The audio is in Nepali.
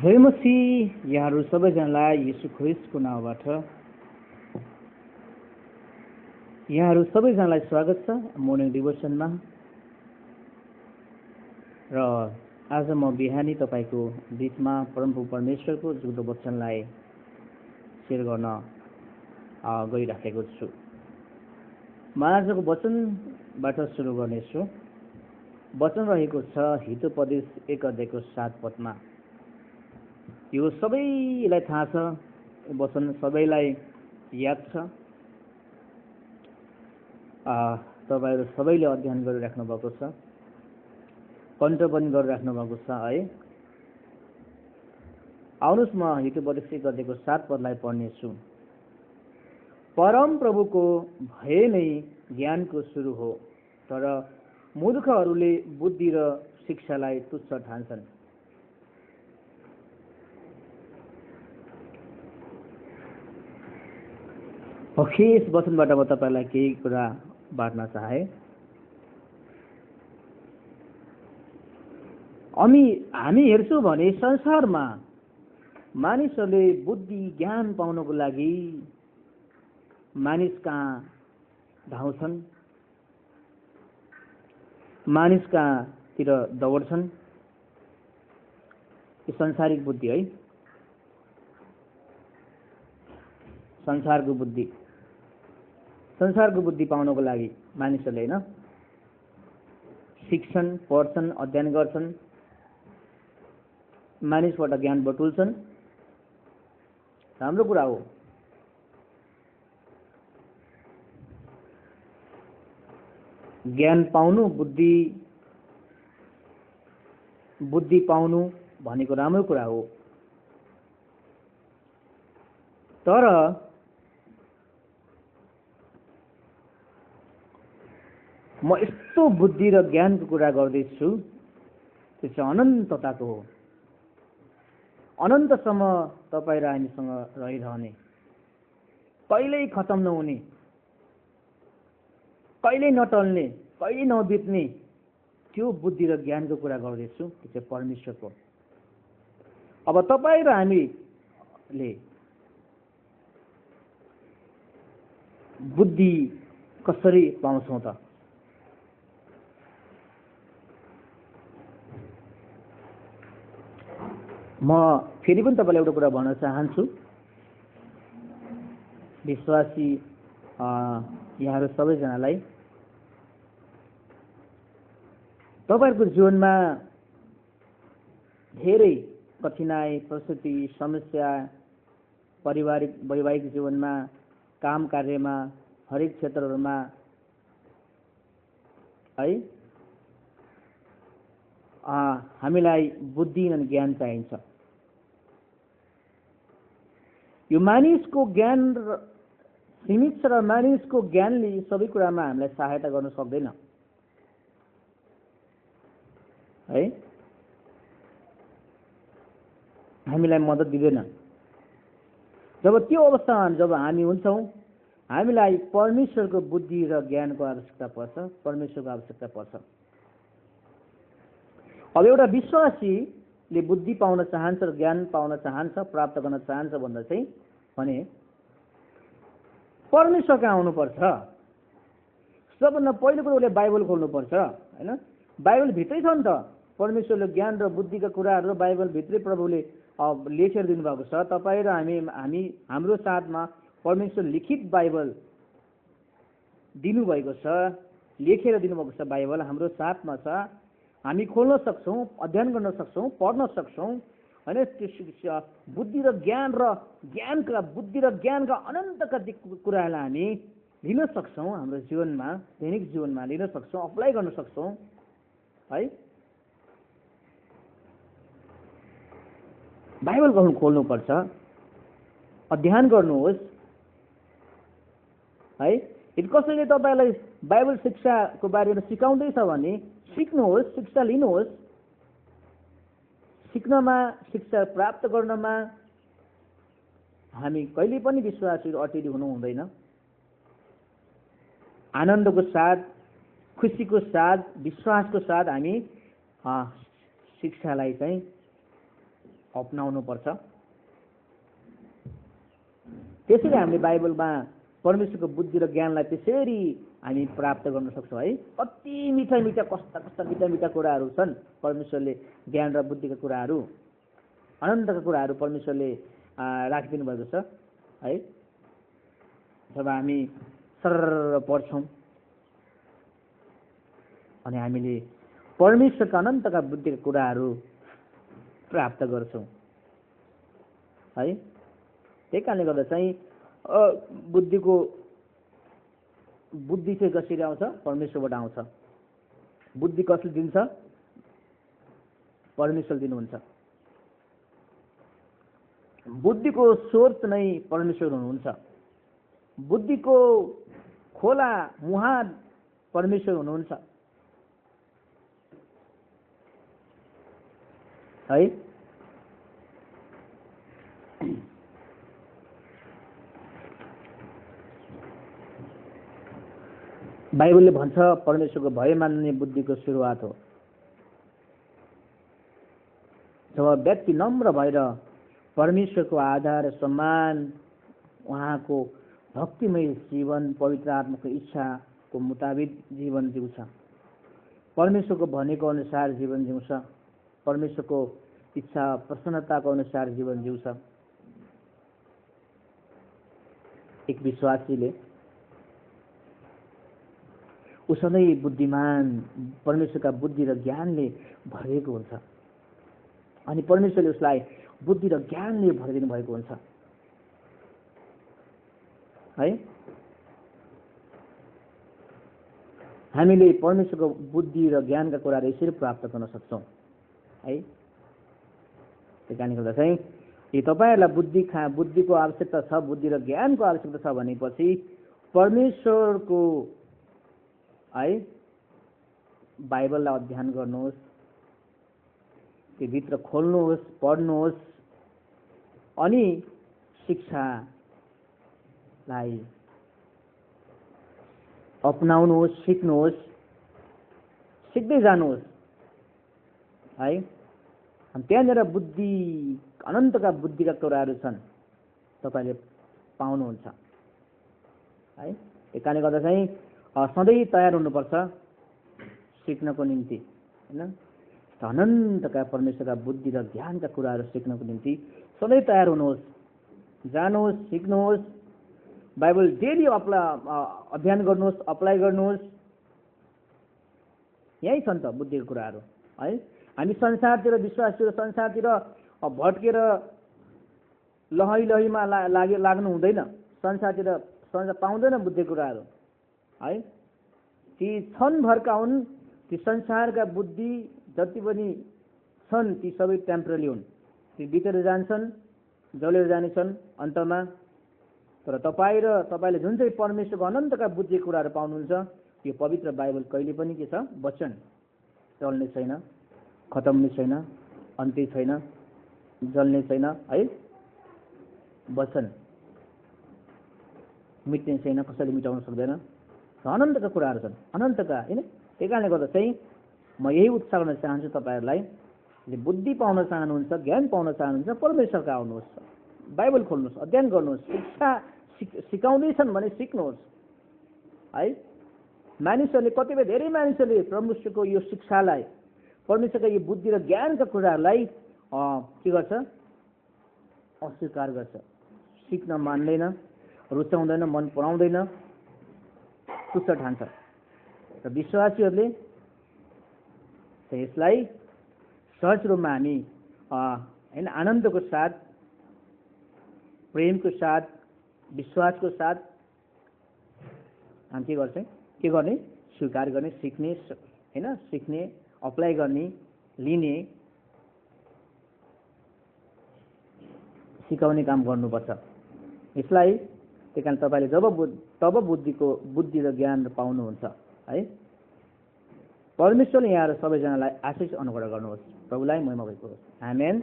जय मसीह यहाँहरू सबैजनालाई यीशु ख्रिस्टको नामबाट यहाँहरू सबैजनालाई स्वागत छ मर्निङ डिभोसनमा। र आज म बिहानी तपाईको बीचमा परमप्रभु परमेश्वरको जिउँदो वचनलाई शेयर गर्न गइराखेको छु। म आजको वचनबाट सुरु गर्नेछु। वचन रहेको छ हितोपदेश 1 अध्यायको 7 पदमा। यो सबैलाई थाहा छ, वचन सबैलाई याद छ। तपाईहरु सबैले अध्ययन गरिराख्नु भएको छ, कण्ठ पनि गरिराख्नु भएको छ है। आउनुहोस् म हितोपदेश 1 अध्यायको 7 पदलाई पढ्नेछु। परम प्रभुको भय नै ज्ञानको सुरु हो, तर मूर्खहरूले बुद्धि र शिक्षालाई तुच्छ ठान्छन्। यस वचनबाट म तपाईलाई केही कुरा बाँड्न चाहे। हामी हेर्छौँ भने संसारमा मानिसहरूले बुद्धि ज्ञान पाउनको लागि मानिस कहाँ धाउँछन्, मानिस कहाँतिर दौड्छन्। यो संसारिक बुद्धि है, संसारको बुद्धि पाउनको लागि मानिसहरूले हैन शिक्षण, पढ्छन्, अध्ययन गर्छन्, मानिसबाट ज्ञान बटुल्छन्। राम्रो कुरा हो। ज्ञान पाउनु, बुद्धि पाउनु भनेको राम्रो कुरा हो। तर म यस्तो बुद्धि र ज्ञानको कुरा गर्दैछु, त्यो चाहिँ अनन्तताको हो। अनन्तसम्म तपाईँ र हामीसँग रहिरहने, कहिल्यै खत्म नहुने, कहिल्यै नटल्ने, कहिल्यै नबित्ने त्यो बुद्धि र ज्ञानको कुरा गर्दैछु। त्यो चाहिँ परमेश्वरको। अब तपाईँ र हामीले बुद्धि कसरी पाउँछौँ त? म फेरि पनि तपाईलाई एउटा कुरा भन्न चाहन्छु। विश्वासी यहाँहरू सबैजनालाई तपाईहरुको जीवनमा धेरै कठिनाइ, परिस्थिति, समस्या, पारिवारिक वैवाहिक जीवनमा, काम कार्यमा, हरेक क्षेत्रहरूमा है हामीलाई बुद्धि र ज्ञान चाहिन्छ। यो मानिसको ज्ञान सीमित छ र मानिसको ज्ञानले सबै कुरामा हामीलाई सहायता गर्न सक्दैन है, हामीलाई मद्दत दिँदैन। जब त्यो अवस्थामा जब हामी हुन्छौँ, हामीलाई परमेश्वरको बुद्धि र ज्ञानको आवश्यकता पर्छ, परमेश्वरको आवश्यकता पर्छ। अब एउटा विश्वासीले बुद्धि पाउन चाहन्छ र ज्ञान पाउन चाहन्छ, प्राप्त गर्न चाहन्छ भन्दा चाहिँ भने परमेश्वर कहाँ आउनुपर्छ। सबभन्दा पहिलो कुरो उसले बाइबल खोल्नुपर्छ हैन। बाइबल भित्रै छ नि त परमेश्वरले ज्ञान र बुद्धिका कुराहरू बाइबल भित्रै प्रभुले लेखेर दिनुभएको छ। तपाईँ र हाम्रो साथमा परमेश्वर लिखित बाइबल दिनुभएको छ, लेखेर दिनुभएको छ। बाइबल हाम्रो साथमा छ, हामी खोल्न सक्छौँ, अध्ययन गर्न सक्छौँ, पढ्न सक्छौँ हैन। त्यो बुद्धि र ज्ञानका बुद्धि र ज्ञानका अनन्तका कुराहरूलाई हामी लिन सक्छौँ। हाम्रो जीवनमा, दैनिक जीवनमा लिन सक्छौँ, अप्लाई गर्न सक्छौँ है। बाइबल खोल्नुपर्छ, अध्ययन गर्नुहोस् है। यदि कसैले तपाईँलाई बाइबल शिक्षाको बारेमा सिकाउँदैछ भने सिक्नुहोस्, शिक्षा लिनुहोस्। सिक्नमा, शिक्षा प्राप्त गर्नमा हामी कहिले पनि विश्वासी अटेरी हुनु हुँदैन। आनन्दको साथ, खुसीको साथ, विश्वासको साथ हामी शिक्षालाई चाहिँ अपनाउनुपर्छ। त्यसरी हामीले बाइबलमा परमेश्वरको बुद्धि र ज्ञानलाई त्यसरी हामी प्राप्त गर्न सक्छौँ है। कति मिठा मिठा कस्ता कस्ता मिठा मिठा कुराहरू छन् परमेश्वरले ज्ञान र बुद्धिका कुराहरू, अनन्तका कुराहरू परमेश्वरले राखिदिनु भएको छ है। जब हामी सरर पढ्छौँ अनि हामीले परमेश्वरका अनन्तका बुद्धिका कुराहरू प्राप्त गर्छौँ है। त्यही कारणले गर्दा चाहिँ बुद्धि चाहिँ कसरी आउँछ? परमेश्वरबाट आउँछ। बुद्धि कसले दिन्छ? परमेश्वर दिनुहुन्छ। बुद्धिको स्रोत नै परमेश्वर हुनुहुन्छ। बुद्धिको खोला मुहान परमेश्वर हुनुहुन्छ है। बाइबलले भन्छ परमेश्वरको भय मान्ने बुद्धिको सुरुवात हो। जब व्यक्ति नम्र भएर परमेश्वरको आदर सम्मान, उहाँको भक्तिमय जीवन, पवित्र आत्माको इच्छाको मुताबिक जीवन जिउँछ, परमेश्वरको भनेको अनुसार जीवन जिउँछ, परमेश्वरको इच्छा प्रसन्नताको अनुसार जीवन जिउँछ, एक विश्वासीले ऊ सधैँ बुद्धिमान, परमेश्वरका बुद्धि र ज्ञानले भरिएको हुन्छ अनि परमेश्वरले उसलाई बुद्धि र ज्ञानले भरिदिनु भएको हुन्छ है। हामीले परमेश्वरको बुद्धि र ज्ञानका कुराहरू यसरी प्राप्त गर्न सक्छौँ है। त्यही कारणले गर्दा चाहिँ यदि तपाईँहरूलाई बुद्धिको आवश्यकता छ, बुद्धि र ज्ञानको आवश्यकता छ भनेपछि परमेश्वरको है बाइबललाई अध्ययन गर्नुहोस्, त्यो भित्र खोल्नुहोस्, पढ्नुहोस् अनि शिक्षालाई अपनाउनुहोस्, सिक्नुहोस्, सिक्दै जानुहोस् है। अनि त्यहाँनिर बुद्धि, अनन्तका बुद्धिका कुराहरू छन्, तपाईँले पाउनुहुन्छ है। त्यही कारणले गर्दा चाहिँ सधैँ तयार हुनुपर्छ सिक्नको निम्ति होइन। अनन्तका परमेश्वरका बुद्धि र ज्ञानका कुराहरू सिक्नको निम्ति सधैँ तयार हुनुहोस्, जानुहोस्, सिक्नुहोस्, बाइबल डेली अध्ययन गर्नुहोस्, अप्लाई गर्नुहोस्। यही छ नि त बुद्धिको कुराहरू है। हामी संसारतिर विश्वासतिर संसारतिर भट्केर लहैमा लाग्नु हुँदैन। संसार पाउँदैन बुद्धिको कुराहरू है। ती छन् भरका हुन्, ती संसारका बुद्धि जति पनि छन् ती सबै टेम्पररी हुन्, ती बितेर जान्छन्, जलेर जानेछन् अन्तमा। तर तपाईँले जुन चाहिँ परमेश्वरको अनन्तका बुद्धिको कुराहरू पाउनुहुन्छ, यो पवित्र बाइबल कहिले पनि के छ? वचन चल्ने छैन, खतम छैन, अन्त्य छैन, जल्ने छैन है। वचन मिट्ने छैन, कसैले मिटाउन सक्दैन। अनन्तका कुराहरू छन्, अनन्तका होइन। त्यही कारणले गर्दा चाहिँ म यही उत्साह गर्न चाहन्छु तपाईँहरूलाई, बुद्धि पाउन चाहनुहुन्छ, ज्ञान पाउन चाहनुहुन्छ, परमेश्वरका आउनुहोस्, बाइबल खोल्नुहोस्, अध्ययन गर्नुहोस्, शिक्षा सिकाउँदैछन् भने सिक्नुहोस् है। मानिसहरूले कतिपय धेरै मानिसहरूले परमेश्वरको यो शिक्षालाई, परमेश्वरका यो बुद्धि र ज्ञानका कुराहरूलाई के गर्छ? अस्वीकार गर्छ, सिक्न मान्दैन, रुचाउँदैन, मन पराउँदैन, तुच्छ ठान्छ। र विश्वासीहरूले यसलाई सहज रूपमा हामी होइन आनन्दको साथ, प्रेमको साथ, विश्वासको साथ हामी के गर्ने? स्वीकार गर्ने, सिक्ने होइन, सिक्ने, अप्लाई गर्ने, लिने, सिकाउने काम गर्नुपर्छ यसलाई। त्यही कारण तपाईँले तब बुद्धि र ज्ञान पाउनुहुन्छ है। परमेश्वरले यहाँ सबैजनालाई आशिष अनुग्रह गर्नुहोस्। प्रभुलाई महिमा भएको होस्। आमेन।